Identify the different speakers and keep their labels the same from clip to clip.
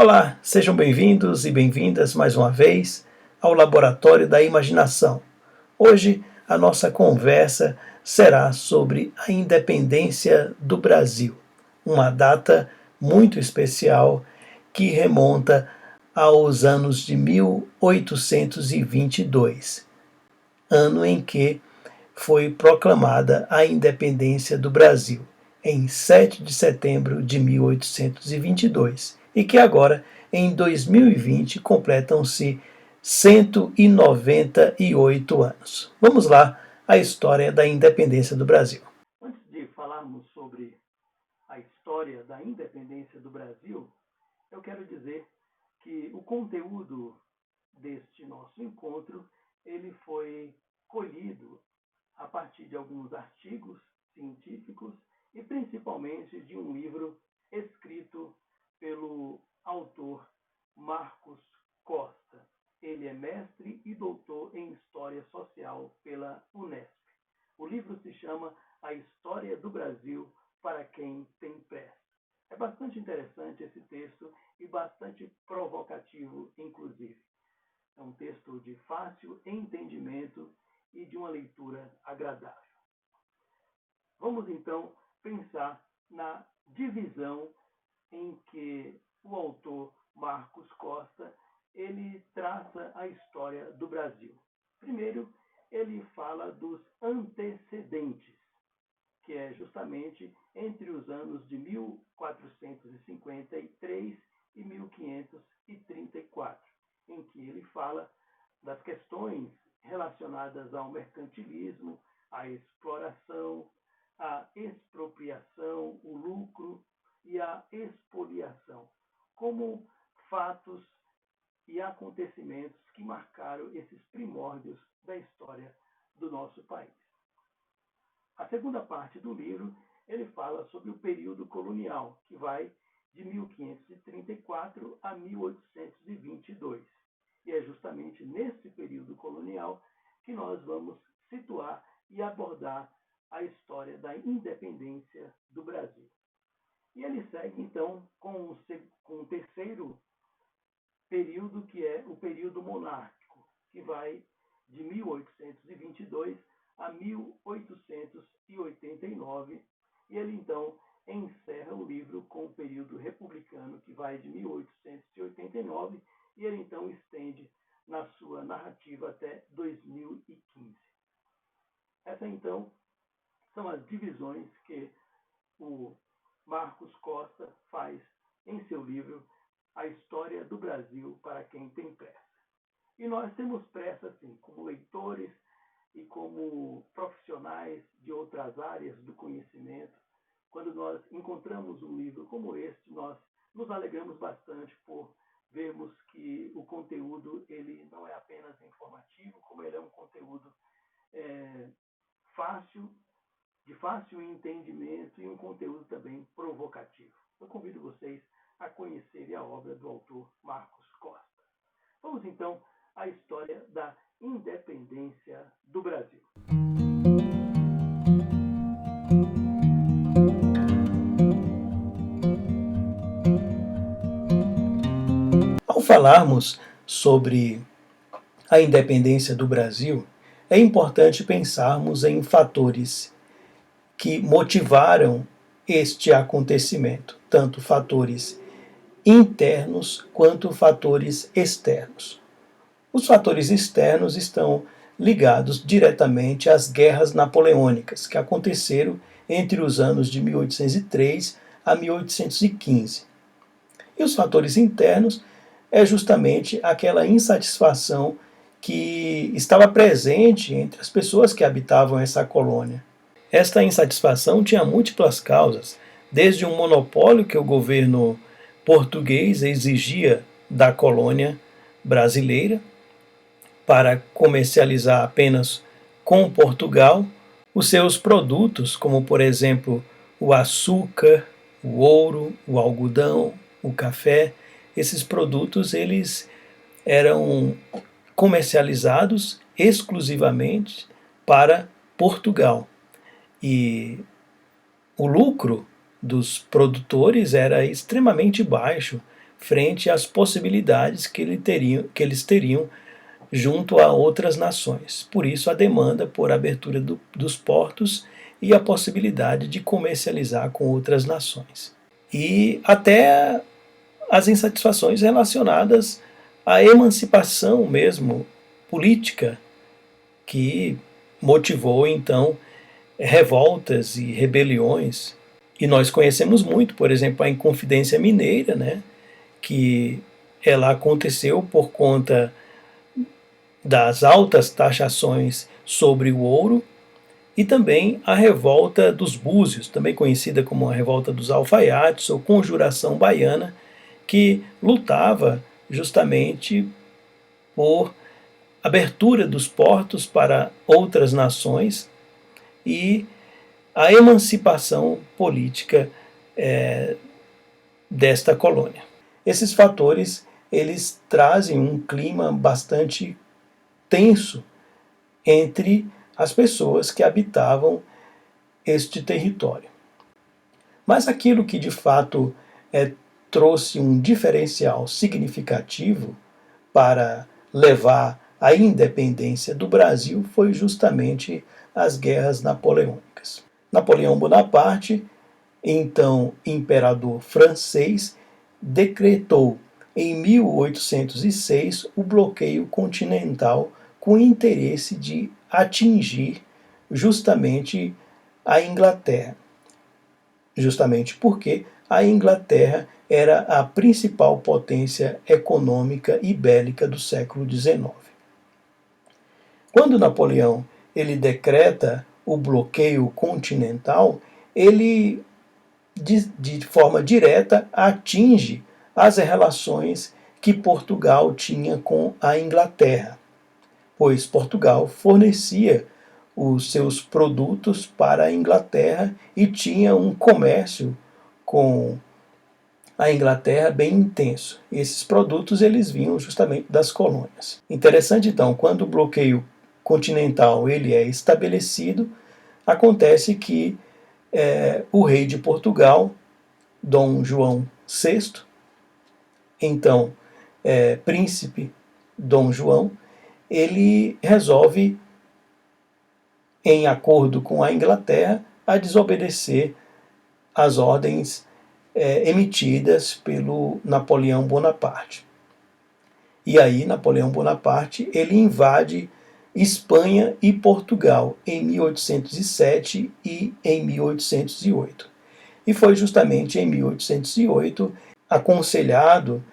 Speaker 1: Olá, sejam bem-vindos e bem-vindas mais uma vez ao Laboratório da Imaginação. Hoje a nossa conversa será sobre a independência do Brasil, uma data muito especial que remonta aos anos de 1822, ano em que foi proclamada a independência do Brasil, em 7 de setembro de 1822, e que agora, em 2020, completam-se 198 anos. Vamos lá, a história da independência do Brasil. Antes de falarmos sobre a história da independência do Brasil, eu quero dizer que o conteúdo deste nosso encontro ele foi colhido a partir de alguns artigos científicos e principalmente de um livro escrito pelo autor Marcos Costa. Ele é mestre e doutor em História Social pela Unesp. O livro se chama A História do Brasil para quem tem pressa. É bastante interessante esse texto e bastante provocativo, inclusive. É um texto de fácil entendimento e de uma leitura agradável. Vamos então pensar na divisão em que o autor Marcos Costa ele traça a história do Brasil. Primeiro, ele fala dos antecedentes, que é justamente entre os anos de 1453 e 1534, em que ele fala das questões relacionadas ao mercantilismo, à exploração, à expropriação, o lucro e à expoliação, como fatos e acontecimentos que marcaram esses primórdios da história do nosso país. A segunda parte do livro, ele fala sobre o período colonial, que vai de 1534 a 1822. E é justamente nesse período colonial que nós vamos situar e abordar a história da independência do Brasil. E ele segue, então, com o terceiro período, que é o período monárquico, que vai de 1822 a 1889. E ele, então, encerra o livro com o período republicano, que vai de 1889, e ele então estende na sua narrativa até 2015. Essas então são as divisões que o Marcos Costa faz em seu livro A História do Brasil para quem tem pressa. E nós temos pressa, assim, como leitores e como profissionais de outras áreas do conhecimento. Quando nós encontramos um livro como este, nós nos alegramos bastante por vermos que o conteúdo ele não é apenas informativo, como ele é um conteúdo fácil, de fácil entendimento e um conteúdo também provocativo. Eu convido vocês a conhecerem a obra do autor Marcos Costa. Vamos então à história da independência do Brasil. Ao falarmos sobre a independência do Brasil, é importante pensarmos em fatores que motivaram este acontecimento, tanto fatores internos quanto fatores externos. Os fatores externos estão ligados diretamente às guerras napoleônicas, que aconteceram entre os anos de 1803 a 1815. E os fatores internos é justamente aquela insatisfação que estava presente entre as pessoas que habitavam essa colônia. Esta insatisfação tinha múltiplas causas, desde um monopólio que o governo português exigia da colônia brasileira para comercializar apenas com Portugal os seus produtos, como por exemplo o açúcar, o ouro, o algodão, o café. Esses produtos eles eram comercializados exclusivamente para Portugal. E o lucro dos produtores era extremamente baixo frente às possibilidades que eles teriam junto a outras nações. Por isso, a demanda por abertura dos portos e a possibilidade de comercializar com outras nações. E até as insatisfações relacionadas à emancipação mesmo política, que motivou então revoltas e rebeliões. E nós conhecemos muito, por exemplo, a Inconfidência Mineira, né, que ela aconteceu por conta das altas taxações sobre o ouro, e também a Revolta dos Búzios, também conhecida como a Revolta dos Alfaiates ou Conjuração Baiana, que lutava justamente por abertura dos portos para outras nações e a emancipação política desta colônia. Esses fatores eles trazem um clima bastante tenso entre as pessoas que habitavam este território. Mas aquilo que de fato trouxe um diferencial significativo para levar à independência do Brasil foi justamente as guerras napoleônicas. Napoleão Bonaparte, então imperador francês, decretou em 1806 o bloqueio continental com o interesse de atingir justamente a Inglaterra. Justamente porque a Inglaterra era a principal potência econômica e bélica do século XIX. Quando Napoleão ele decreta o bloqueio continental, ele de forma direta atinge as relações que Portugal tinha com a Inglaterra, pois Portugal fornecia os seus produtos para a Inglaterra e tinha um comércio com a Inglaterra bem intenso. Esses produtos eles vinham justamente das colônias. Interessante então, quando o bloqueio continental ele é estabelecido, acontece que o rei de Portugal, Dom João VI, então príncipe Dom João, ele resolve, em acordo com a Inglaterra, a desobedecer às ordens emitidas pelo Napoleão Bonaparte. E aí Napoleão Bonaparte ele invade Espanha e Portugal em 1807 e em 1808. E foi justamente em 1808, aconselhado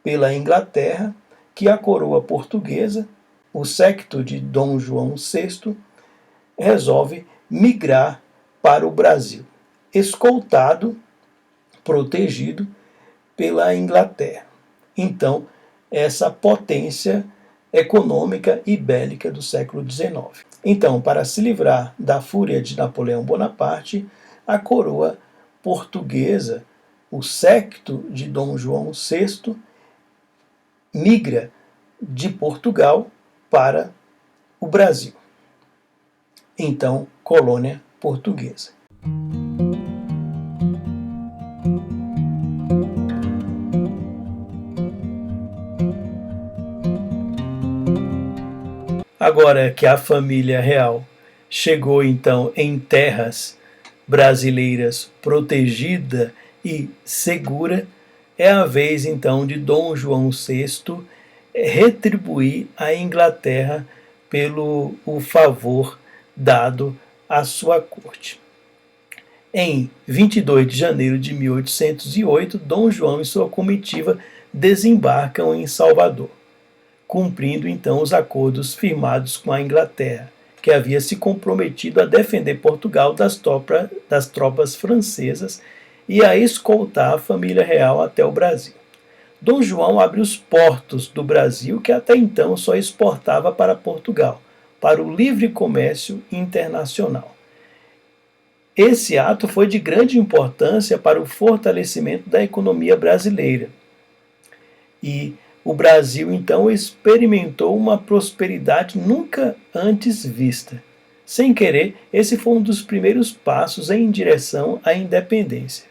Speaker 1: pela Inglaterra, que a coroa portuguesa, o séquito de Dom João VI, resolve migrar para o Brasil, escoltado, protegido pela Inglaterra. Então, essa potência econômica e bélica do século XIX. Então, para se livrar da fúria de Napoleão Bonaparte, a coroa portuguesa, o séquito de Dom João VI, migra de Portugal para o Brasil. Então, colônia portuguesa. Agora que a família real chegou então em terras brasileiras protegida e segura, é a vez então de Dom João VI retribuir à Inglaterra pelo o favor dado à sua corte. Em 22 de janeiro de 1808, Dom João e sua comitiva desembarcam em Salvador, cumprindo então os acordos firmados com a Inglaterra, que havia se comprometido a defender Portugal das tropas francesas e a escoltar a família real até o Brasil. Dom João abre os portos do Brasil, que até então só exportava para Portugal, para o livre comércio internacional. Esse ato foi de grande importância para o fortalecimento da economia brasileira. E o Brasil, então, experimentou uma prosperidade nunca antes vista. Sem querer, esse foi um dos primeiros passos em direção à independência.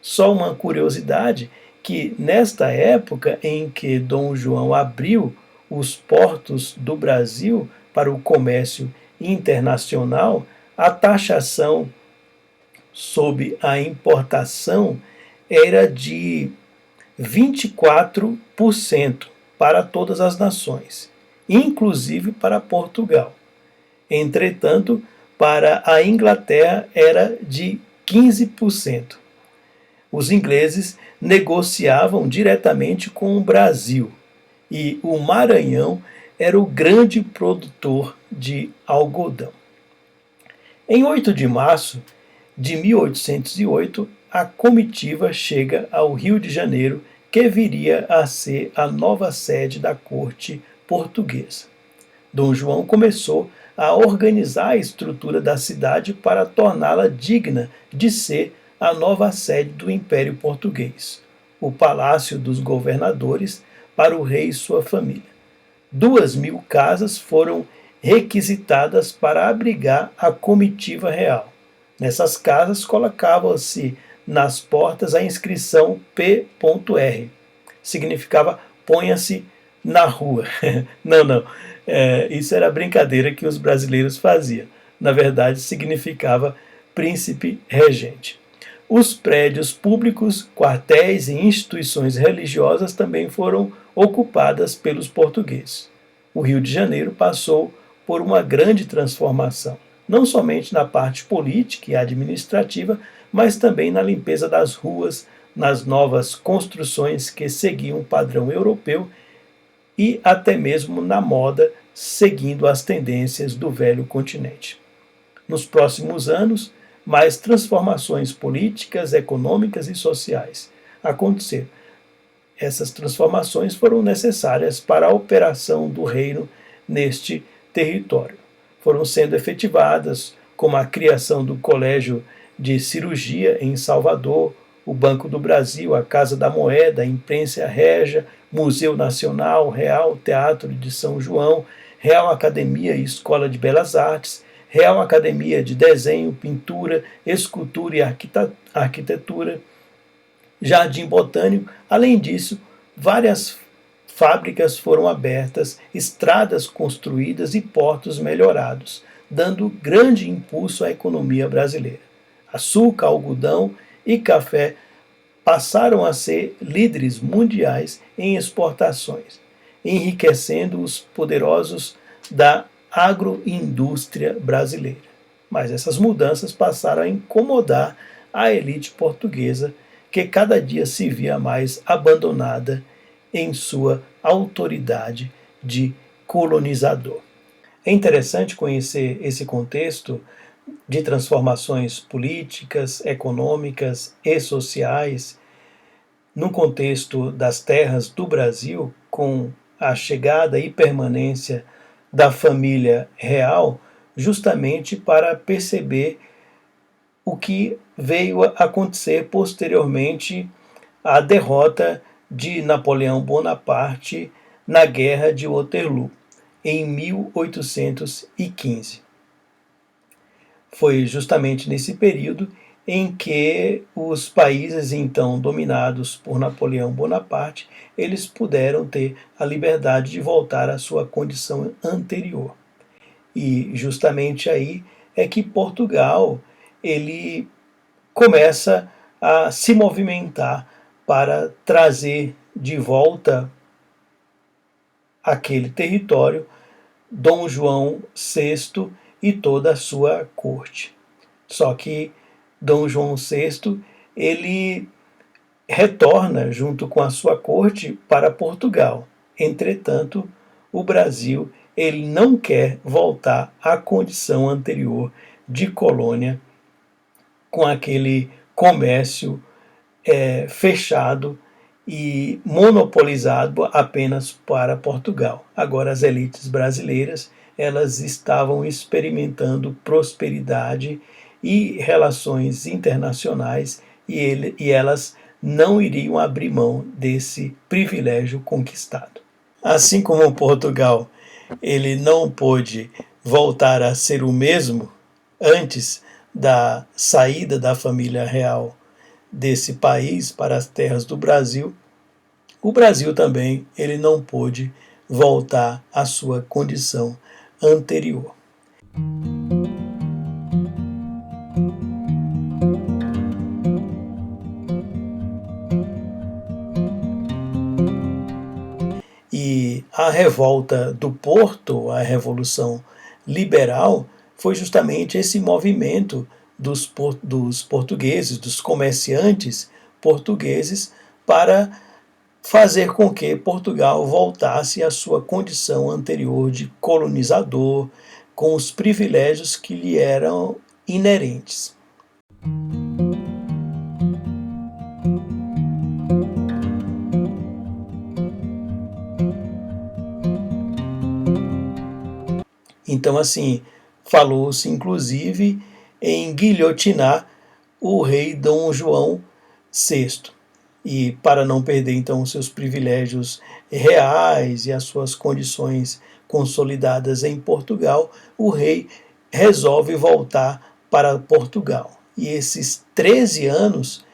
Speaker 1: Só uma curiosidade, que nesta época em que Dom João abriu os portos do Brasil para o comércio internacional, a taxação sobre a importação era de 24% para todas as nações, inclusive para Portugal. Entretanto, para a Inglaterra era de 15%. Os ingleses negociavam diretamente com o Brasil e o Maranhão era o grande produtor de algodão. Em 8 de março de 1808, a comitiva chega ao Rio de Janeiro, que viria a ser a nova sede da corte portuguesa. Dom João começou a organizar a estrutura da cidade para torná-la digna de ser a nova sede do Império Português, o Palácio dos Governadores para o rei e sua família. 2.000 casas foram requisitadas para abrigar a comitiva real. Nessas casas colocava-se nas portas a inscrição P.R. Significava ponha-se na rua. Não. Isso era a brincadeira que os brasileiros faziam. Na verdade, significava príncipe regente. Os prédios públicos, quartéis e instituições religiosas também foram ocupadas pelos portugueses. O Rio de Janeiro passou por uma grande transformação, não somente na parte política e administrativa, mas também na limpeza das ruas, nas novas construções que seguiam o padrão europeu e até mesmo na moda, seguindo as tendências do velho continente. Nos próximos anos, mais transformações políticas, econômicas e sociais aconteceram. Essas transformações foram necessárias para a operação do reino neste território. Foram sendo efetivadas, como a criação do Colégio de Cirurgia em Salvador, o Banco do Brasil, a Casa da Moeda, a Imprensa Régia, Museu Nacional, Real Teatro de São João, Real Academia e Escola de Belas Artes, Real Academia de Desenho, Pintura, Escultura e Arquitetura, Jardim Botânico. Além disso, várias fábricas foram abertas, estradas construídas e portos melhorados, dando grande impulso à economia brasileira. Açúcar, algodão e café passaram a ser líderes mundiais em exportações, enriquecendo os poderosos da agroindústria brasileira. Mas essas mudanças passaram a incomodar a elite portuguesa, que cada dia se via mais abandonada em sua autoridade de colonizador. É interessante conhecer esse contexto de transformações políticas, econômicas e sociais no contexto das terras do Brasil, com a chegada e permanência da família real, justamente para perceber o que veio a acontecer posteriormente à derrota de Napoleão Bonaparte na Guerra de Waterloo, em 1815. Foi justamente nesse período em que os países então dominados por Napoleão Bonaparte, eles puderam ter a liberdade de voltar à sua condição anterior. E justamente aí é que Portugal ele começa a se movimentar para trazer de volta aquele território Dom João VI e toda a sua corte. Só que Dom João VI ele retorna junto com a sua corte para Portugal. Entretanto, o Brasil ele não quer voltar à condição anterior de colônia, com aquele comércio fechado e monopolizado apenas para Portugal. Agora as elites brasileiras elas estavam experimentando prosperidade e relações internacionais e elas não iriam abrir mão desse privilégio conquistado. Assim como Portugal ele não pôde voltar a ser o mesmo antes da saída da família real desse país para as terras do Brasil, o Brasil também ele não pôde voltar à sua condição anterior. E a revolta do Porto, a Revolução Liberal, foi justamente esse movimento dos portugueses, dos comerciantes portugueses, para fazer com que Portugal voltasse à sua condição anterior de colonizador, com os privilégios que lhe eram inerentes. Então, assim, falou-se inclusive em guilhotinar o rei Dom João VI. E para não perder então os seus privilégios reais e as suas condições consolidadas em Portugal, o rei resolve voltar para Portugal. E esses 13 anos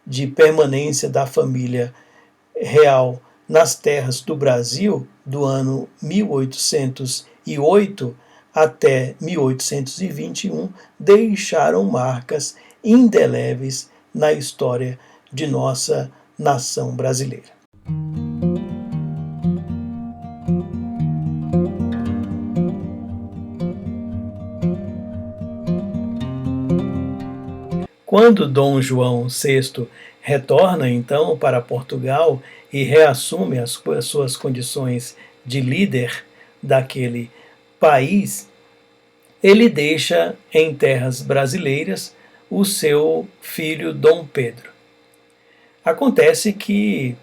Speaker 1: de permanência da família real nas terras do Brasil, do ano 1808 até 1821, deixaram marcas indeléveis na história de nossa nação brasileira. Quando Dom João VI retorna então para Portugal e reassume as suas condições de líder daquele país, ele deixa em terras brasileiras o seu filho Dom Pedro. Acontece que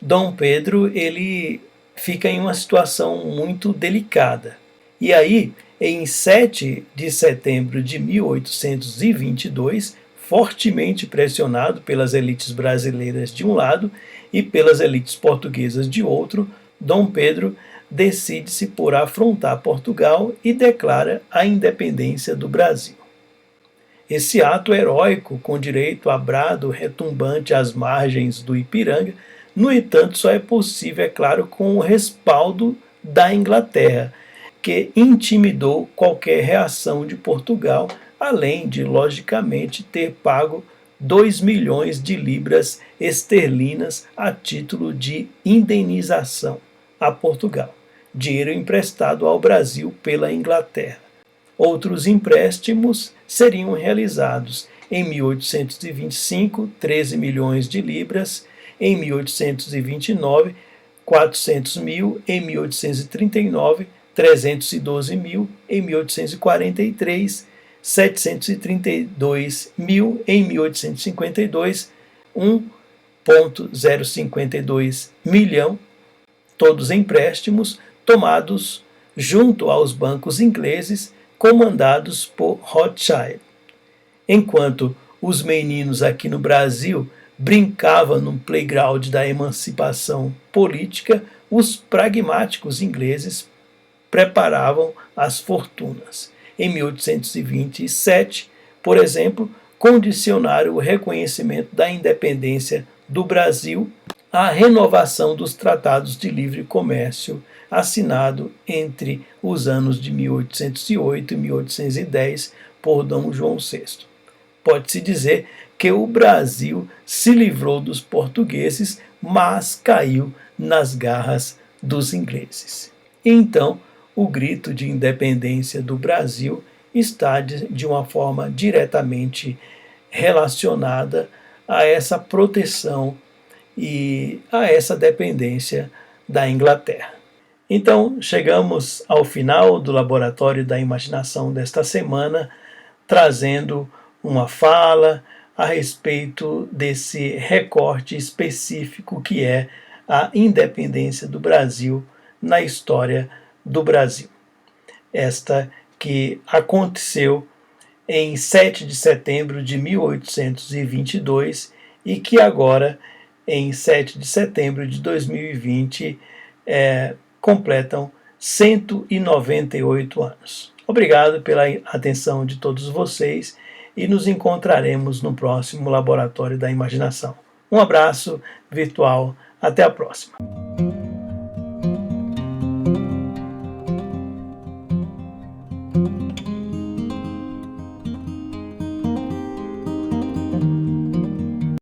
Speaker 1: Dom Pedro ele fica em uma situação muito delicada. E aí, em 7 de setembro de 1822, fortemente pressionado pelas elites brasileiras de um lado e pelas elites portuguesas de outro, Dom Pedro decide-se por afrontar Portugal e declara a independência do Brasil. Esse ato heróico, com direito a brado retumbante às margens do Ipiranga, no entanto, só é possível, é claro, com o respaldo da Inglaterra, que intimidou qualquer reação de Portugal, além de, logicamente, ter pago 2 milhões de libras esterlinas a título de indenização a Portugal, dinheiro emprestado ao Brasil pela Inglaterra. Outros empréstimos seriam realizados em 1825, 13 milhões de libras, em 1829, 400 mil, em 1839, 312 mil, em 1843, 732 mil, em 1852, 1,052 milhão, todos empréstimos tomados junto aos bancos ingleses comandados por Rothschild. Enquanto os meninos aqui no Brasil brincavam no playground da emancipação política, os pragmáticos ingleses preparavam as fortunas. Em 1827, por exemplo, condicionaram o reconhecimento da independência do Brasil à renovação dos tratados de livre comércio assinado entre os anos de 1808 e 1810 por Dom João VI. Pode-se dizer que o Brasil se livrou dos portugueses, mas caiu nas garras dos ingleses. Então, o grito de independência do Brasil está de uma forma diretamente relacionada a essa proteção e a essa dependência da Inglaterra. Então, chegamos ao final do Laboratório da Imaginação desta semana, trazendo uma fala a respeito desse recorte específico que é a independência do Brasil na história do Brasil. Esta que aconteceu em 7 de setembro de 1822 e que agora, em 7 de setembro de 2020, completam 198 anos. Obrigado pela atenção de todos vocês e nos encontraremos no próximo Laboratório da Imaginação. Um abraço virtual, até a próxima.